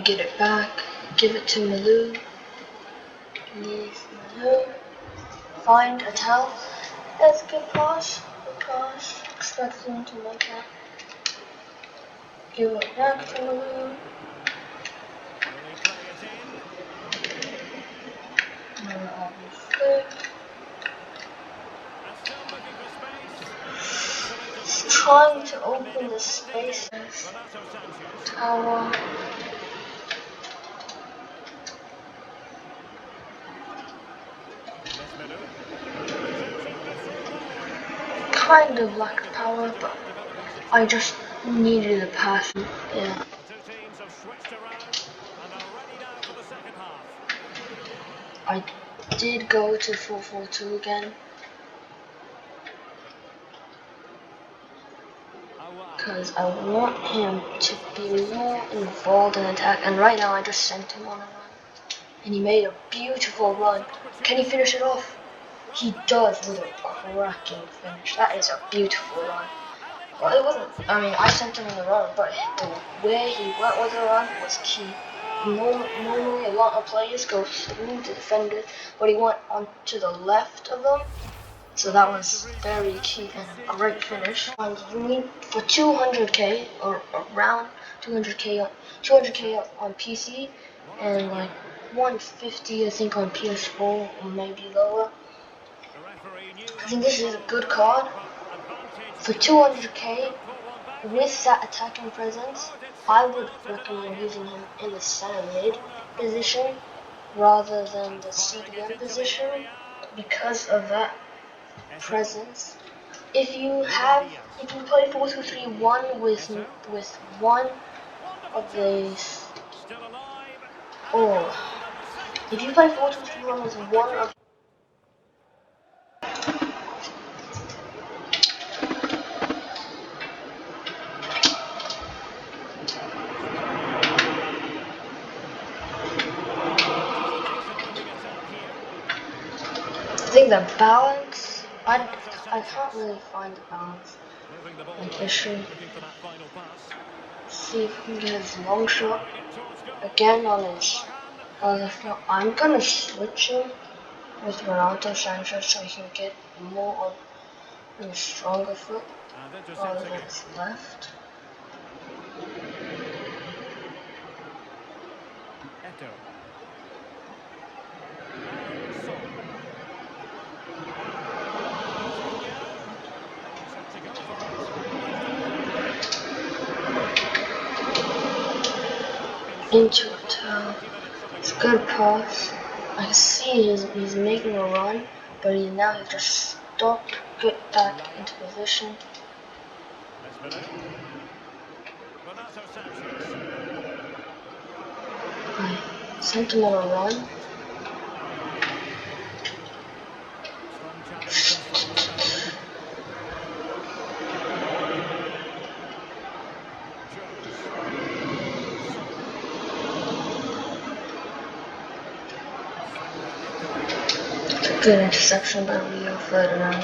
get it back, give it to Melou. Lees-Melou. Find a towel. That's a good pass. Good pass. Expect him to make that. Give it back to Melou. He's trying to open the spaces. Tower. Kind of lack of power, but I just needed a pass. Yeah. I did go to 4-4-2 again. Because I want him to be more involved in attack, and right now I just sent him on a run. And he made a beautiful run. Can he finish it off? He does with a cracking finish. That is a beautiful run. Well, it wasn't, I mean, I sent him on the run, but the way he went with the run was key. Normally a lot of players go through the defenders, but he went onto the left of them. So that was very key and a great finish. You need for 200k or around 200k on PC and like 150 I think on PS4 or maybe lower. I think this is a good card. For 200k with that attacking presence, I would recommend using him in the center mid position rather than the CDM position because of that presence. If you play 4-2-3-1 with one of these, or if you play 4-2-3-1 with one of I think the balance, I can't really find the balance an issue. See if we can get his long shot again on his other foot. I'm gonna switch him with Ronaldo Sanchez so he can get more on his stronger foot rather than his left. Into a toe. It's a good pass. I can see he's making a run, but he just stopped, get back into position. I sent him on a run. Good interception by Rio Ferdinand.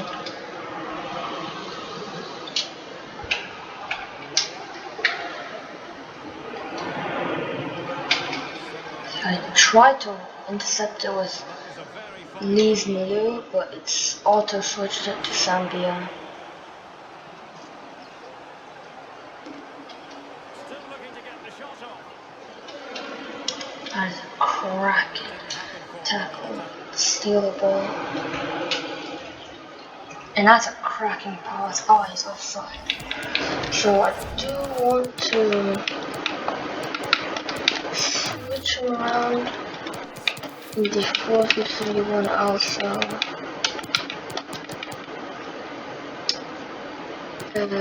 I tried to intercept it with Lees-Melou, but it's auto switched it to Zambia. That is a cracking tackle. Steal the ball. And that's a cracking pass. Oh, he's offside. So I do want to switch him around in the 4-3-1 also. And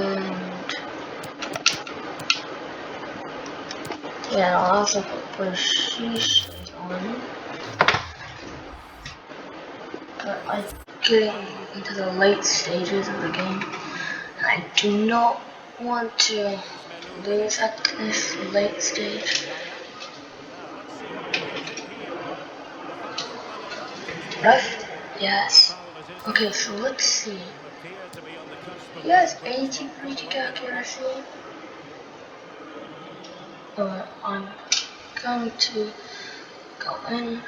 yeah, I'll also put Sheesh on. But I'm getting into the late stages of the game, and I do not want to lose at this late stage. Left? Yes. Okay, so let's see. He has 80 free kick accuracy. I'm going to go in.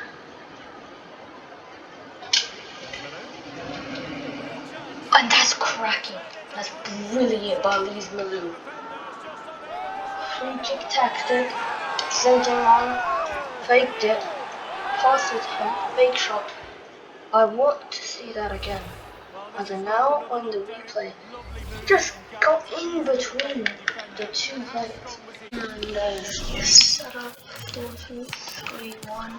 And that's cracking. That's brilliant by Lees-Melou. Free kick tactic. Sent him on. Faked it. Passed it to him. Fake shot. I want to see that again. As in now on the replay, just go in between the two players. And there's your setup 4-2-3-1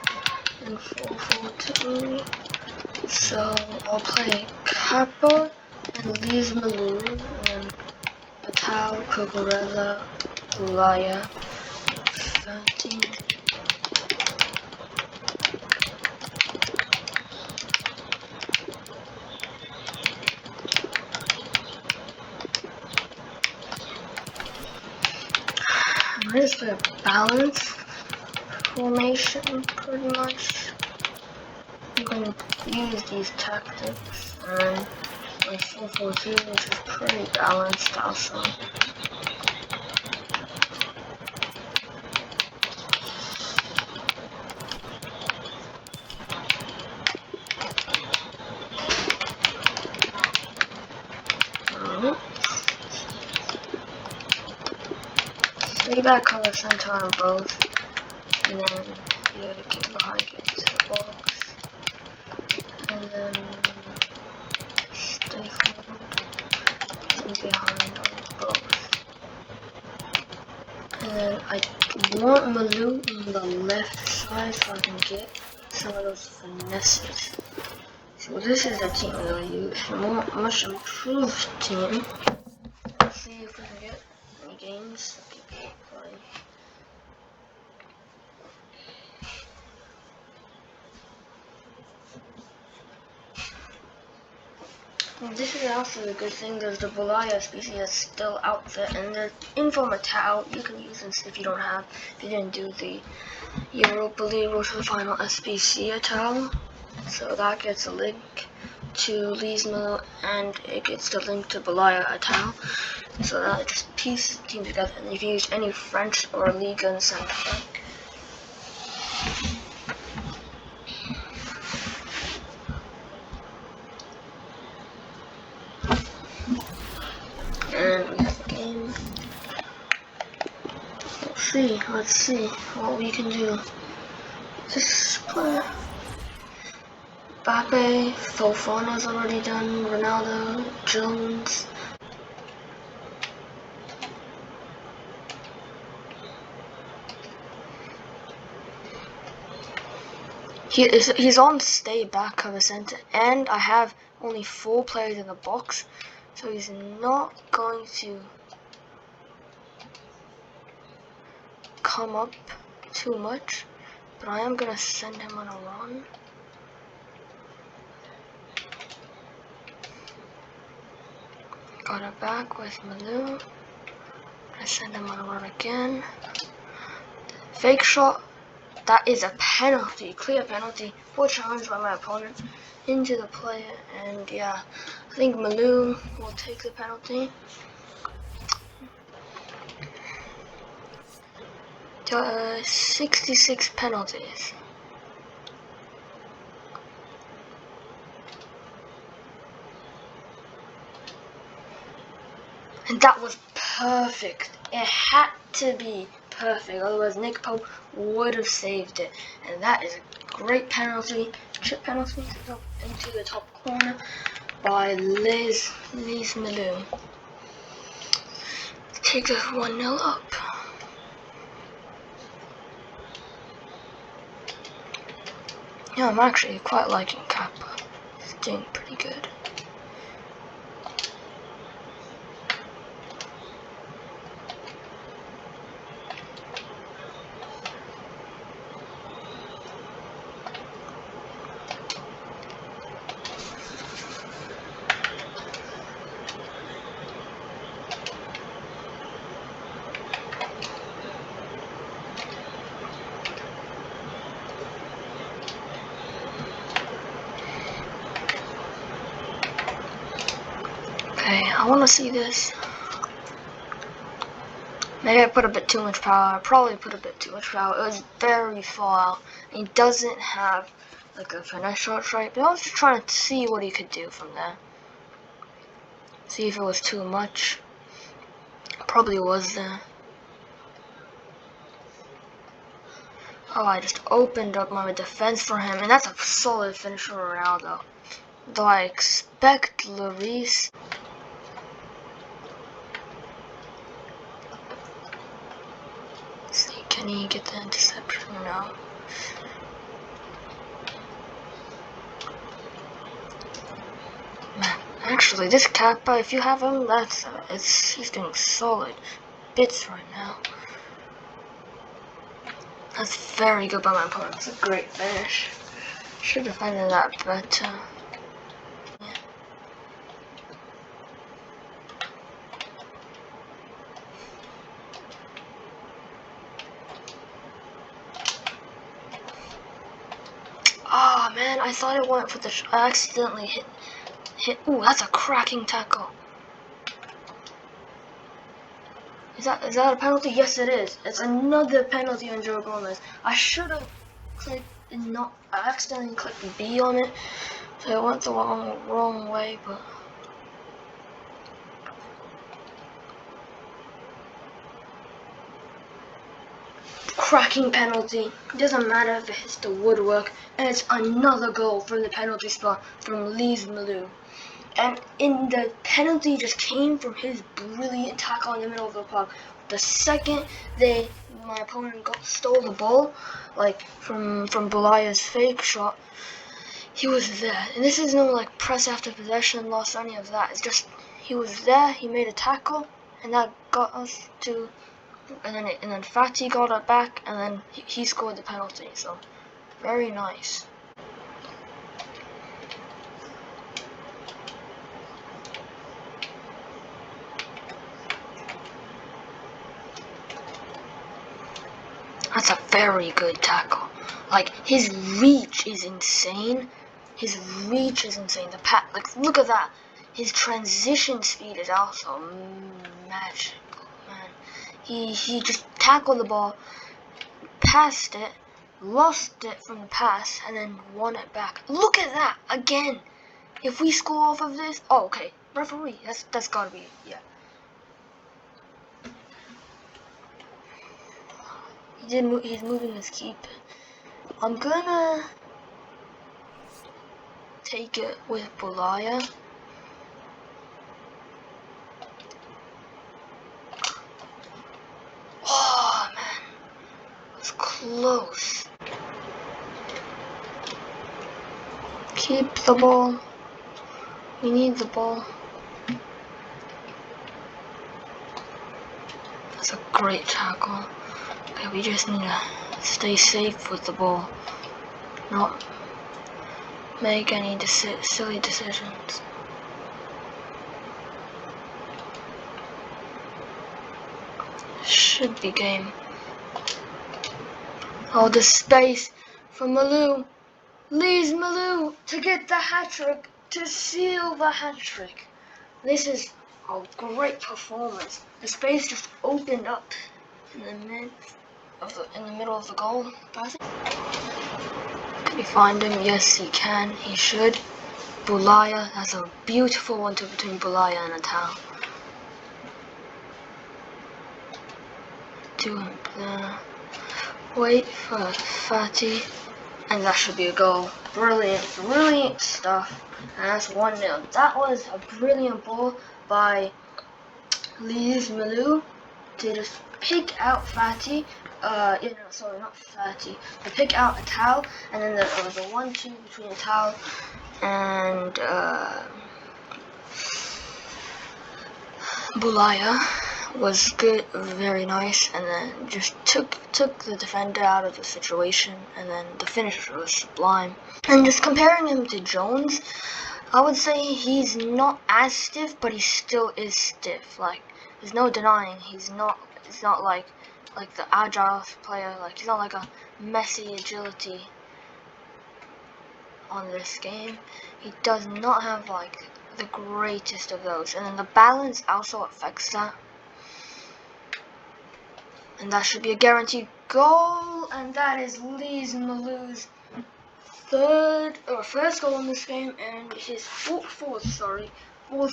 and 4-4-2. So I'll play Kappa and Lees-Melou and Patel, Cucurella, Ulaya, 13. I just play a balanced formation pretty much. I'm going to use these tactics and my 4-4-2, which is pretty balanced also. Three back cover center on both, and then the other kid behind gets to the box, and then stay forward and behind on both. And then I want Melou on the left side so I can get some of those finesses. So this is the team that I use, a much improved team. Let's see if we can get any games that people play. This is also a good thing, there's the Bolaya species that's still out there, and the Info Matau you can use this if you don't have, if you didn't do the Europa League or to the final SBC Atau. So that gets a link to Lees-Melou and it gets the link to Bolaya Atau. So that just pieces the team together, and you can use any French or Liga in center back. And we have a game. Let's see what we can do. Just play. Mbappe, Fofana's already done, Ronaldo, Jones. He's on stay back cover center, and I have only 4 players in the box, so he's not going to come up too much, but I am gonna send him on a run. Got it back with Melou. I send him on a run again. Fake shot. That is a penalty, clear penalty. Poor challenge by my opponent into the player, and yeah, I think Melou will take the penalty. 66 penalties. And that was perfect. It had to be perfect, otherwise Nick Pope would have saved it. And that is a great penalty, chip penalty into the top corner by Lees-Melou. Take us 1-0 up. Yeah, I'm actually quite liking Kappa. He's doing pretty good. Okay, I want to see this. Maybe I put a bit too much power. I probably put a bit too much power. It was very far out. And he doesn't have like a finesse shot right. But I was just trying to see what he could do from there. See if it was too much. Probably was there. Oh, I just opened up my defense for him, and that's a solid finish for Ronaldo. Though I expect Lloris. See, can he get the interception? No. Man, actually, this Kappa, if you have him, he's doing solid bits right now. That's very good by my opponent. It's a great finish. Should have defended that better. Yeah. Oh man, I thought it went for the. I accidentally hit. Ooh, that's a cracking tackle. Is that a penalty? Yes, it is. It's another penalty on Joe Gomez. I should have clicked not. I accidentally clicked B on it, so it went the wrong way. But cracking penalty. It doesn't matter if it hits the woodwork, and it's another goal from the penalty spot from Lees-Melou. And in the penalty just came from his brilliant tackle in the middle of the park. The second my opponent stole the ball, like from Bulaya's fake shot, he was there. And this is no like press after possession loss or any of that. It's just he was there. He made a tackle, and that got us to. And then Fati got it back, and then he scored the penalty. So very nice. That's a very good tackle. Like, his reach is insane. His reach is insane. Like, look at that. His transition speed is also magical, man. He just tackled the ball, passed it, lost it from the pass, and then won it back. Look at that again. If we score off of this, oh, okay, referee. That's gotta be, yeah. He's moving his keep. I'm gonna take it with Bulaya. Oh man, it was close. Keep the ball. We need the ball. That's a great tackle. Okay, we just need to stay safe with the ball. Not make any silly decisions. Should be game. Oh, the space for Melou. Lees-Melou to get the hat-trick, to seal the hat-trick. This is a great performance. The space just opened up in the middle of the goal. Can he find him? Yes, he can. He should. Bulaya. That's a beautiful one-two between Bulaya and Atal. Do him there. Wait for Fati. And that should be a goal. Brilliant stuff. And that's 1-0. That was a brilliant ball by Lees-Melou to just pick out Fati. Sorry, not Fati. To pick out Atal, and then there was a 1-2 between Atal and Bulaya. Was good, very nice, and then just took the defender out of the situation, and then the finisher was sublime. And just comparing him to Jones, I would say he's not as stiff, but he still is stiff. Like, there's no denying he's not like the agile player. Like, he's not like a messy agility on this game. He does not have like the greatest of those, and then the balance also affects that. And that should be a guaranteed goal, and that is Lees-Melou's first goal in this game, and his fourth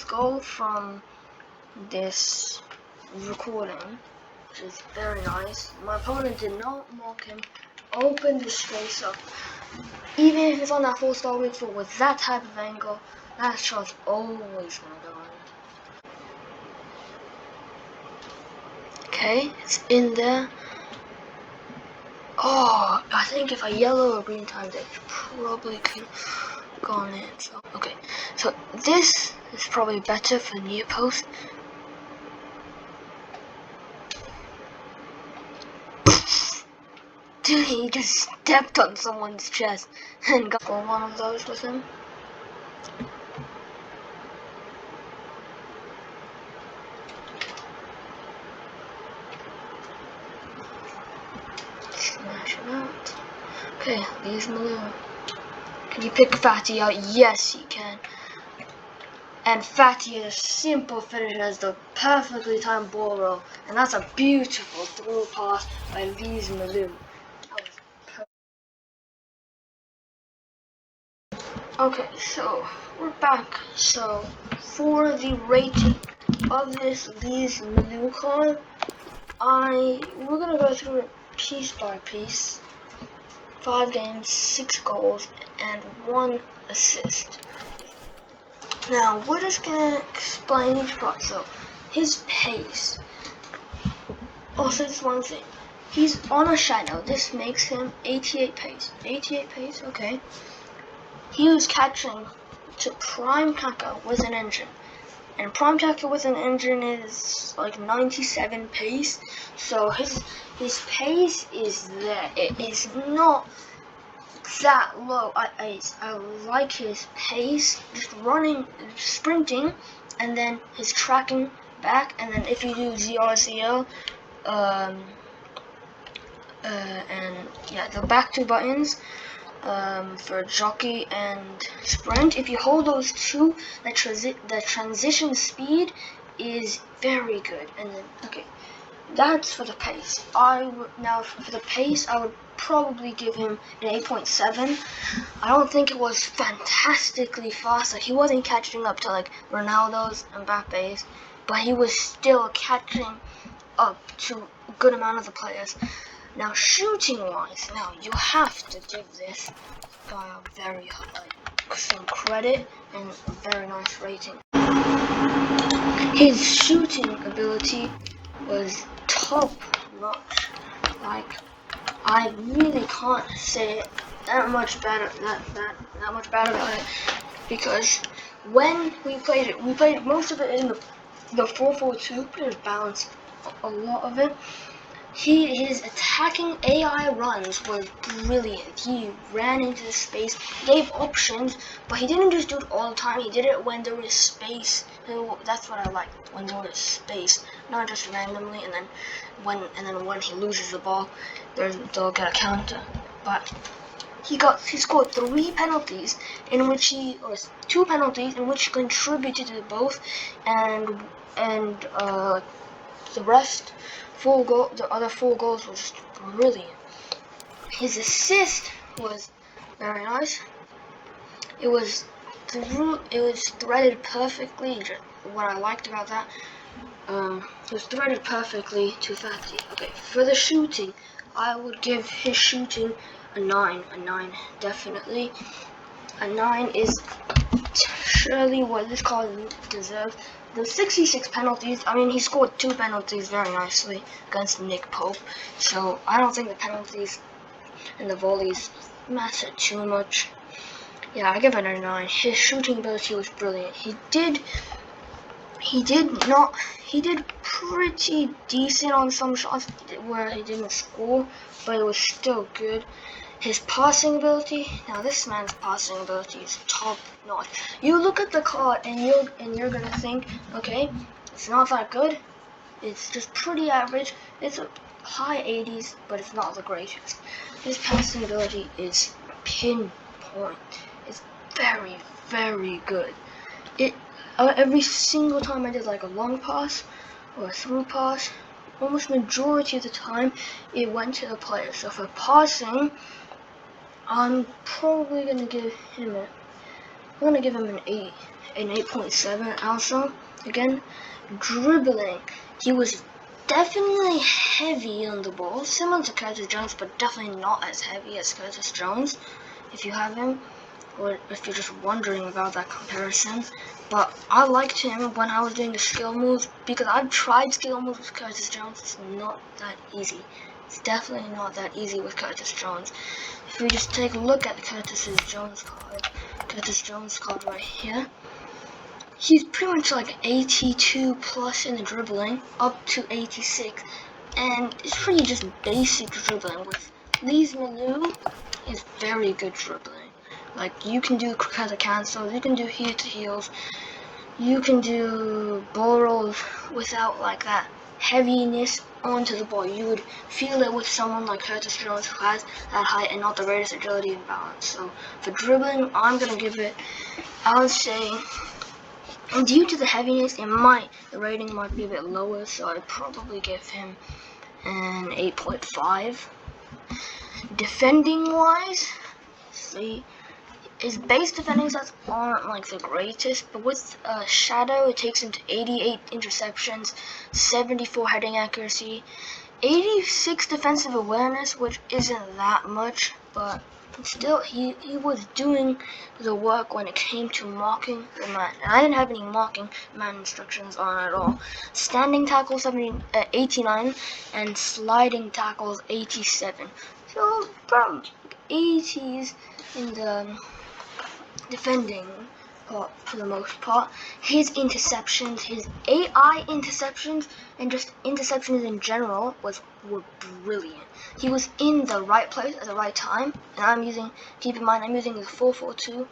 goal from this recording, which is very nice. My opponent did not mock him, opened his space up. Even if it's on that 4-star weak foot with that type of angle, that shot's always gonna go in. Okay, it's in there. Oh, I think if I yellow or green timed it, probably could have gone in. So, okay, so this is probably better for near post. Dude, he just stepped on someone's chest and got one of those with him. Smash him out. Okay, Lees-Melou. Can you pick Fatty out? Yes, he can. And Fatty is a simple finish as the perfectly timed ball roll. And that's a beautiful through pass by Lees-Melou. Okay, so we're back. So for the rating of this Lees-Melou card, we're gonna go through it piece by piece. 5 games, 6 goals, and 1 assist. Now we're just gonna explain each part. So his pace. Also, just one thing. He's on a shadow. This makes him 88 pace. 88 pace, okay. He was catching to prime tackle with an engine. And prime tackle with an engine is like 97 pace. So his pace is there. It is not that low. I like his pace, just running, sprinting, and then his tracking back, and then if you do ZRCL, and yeah, the back 2 buttons for jockey and sprint. If you hold those 2, the transition speed is very good. And then okay, that's for the pace. Now for the pace, I would probably give him an 8.7. I don't think it was fantastically fast. Like, he wasn't catching up to like Ronaldo's and Mbappe's, but he was still catching up to a good amount of the players. Now shooting wise, now you have to give this guy a very some credit and a very nice rating. His shooting ability was top notch. Like, I really can't say that much bad about it, because when we played most of it in the 4-4-2, pretty balanced a lot of it. His attacking AI runs was brilliant. He ran into the space, gave options, but he didn't just do it all the time. He did it when there was space. That's what I like, when there was space, not just randomly. And then when he loses the ball, they'll get a counter. But he scored 3 penalties or 2 penalties in which he contributed to both, and the rest. The other 4 goals were just brilliant. His assist was very nice. It was threaded perfectly. What I liked about that, it was threaded perfectly to Fatty. Okay, for the shooting, I would give his shooting a 9. A 9, definitely. A 9 is surely what this card deserves. The 66 penalties, I mean, he scored 2 penalties very nicely against Nick Pope, so I don't think the penalties and the volleys matter too much. Yeah, I give it a 9. His shooting ability was brilliant. He did pretty decent on some shots where he didn't score, but it was still good. His passing ability, now this man's passing ability is top notch. You look at the card and you're gonna think, okay, it's not that good. It's just pretty average. It's a high 80s, but it's not the greatest. His passing ability is pinpoint. It's very, very good. Every single time I did like a long pass or a through pass, almost majority of the time it went to the player. So for passing, I'm probably gonna give him an 8.7 also. Again, dribbling, he was definitely heavy on the ball, similar to Curtis Jones, but definitely not as heavy as Curtis Jones, if you have him, or if you're just wondering about that comparison. But I liked him when I was doing the skill moves, because I've tried skill moves with Curtis Jones. It's not that easy. It's definitely not that easy with Curtis Jones. If we just take a look at Curtis Jones card right here, he's pretty much like 82 plus in the dribbling, up to 86, and it's pretty just basic dribbling. With Lees-Melou, is very good dribbling. Like, you can do cricket cancels, you can do heel to heels, you can do ball rolls without like that heaviness onto the ball. You would feel it with someone like Curtis Jones, who has that height and not the greatest agility and balance. So for dribbling, I'm gonna give it, I would say, and due to the heaviness, the rating might be a bit lower, so I'd probably give him an 8.5. Defending wise, see, his base defending stats aren't like the greatest, but with Shadow, it takes him to 88 interceptions, 74 heading accuracy, 86 defensive awareness, which isn't that much, but still, he was doing the work when it came to marking the man. And I didn't have any marking man instructions on at all. Standing tackles 89 and sliding tackles 87. So from 80s in the defending part for the most part. His interceptions, his AI interceptions, and just interceptions in general were brilliant. He was in the right place at the right time, and keep in mind, I'm using the 4-4-2.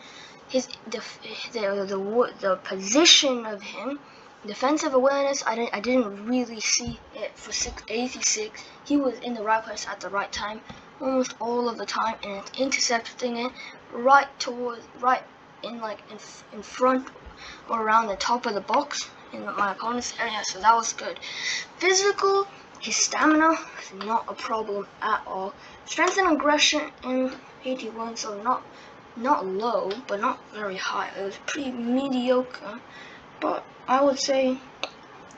The position of him, defensive awareness, I didn't really see it for 86. He was in the right place at the right time almost all of the time, and it's intercepting it right in front or around the top of the box in my opponent's area. So that was good. Physical, his stamina is not a problem at all. Strength and aggression in 81, so not low, but not very high. It was pretty mediocre, but I would say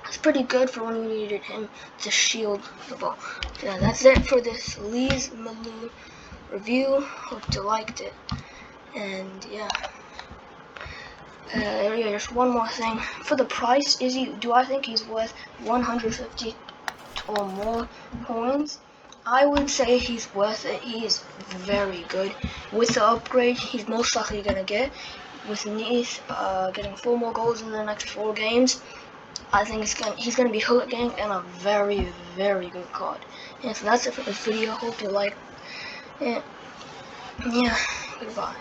it's pretty good for when you needed him to shield the ball. So yeah, that's it for this Lees-Melou review. Hope you liked it. And yeah. Just one more thing. For the price, do I think he's worth 150 or more coins? I would say he's worth it. He is very good. With the upgrade, he's most likely gonna get. With Nice getting 4 more goals in the next 4 games, I think he's gonna be hooligan and a very, very good card. Yeah, so that's it for this video. Hope you liked it. Yeah, goodbye.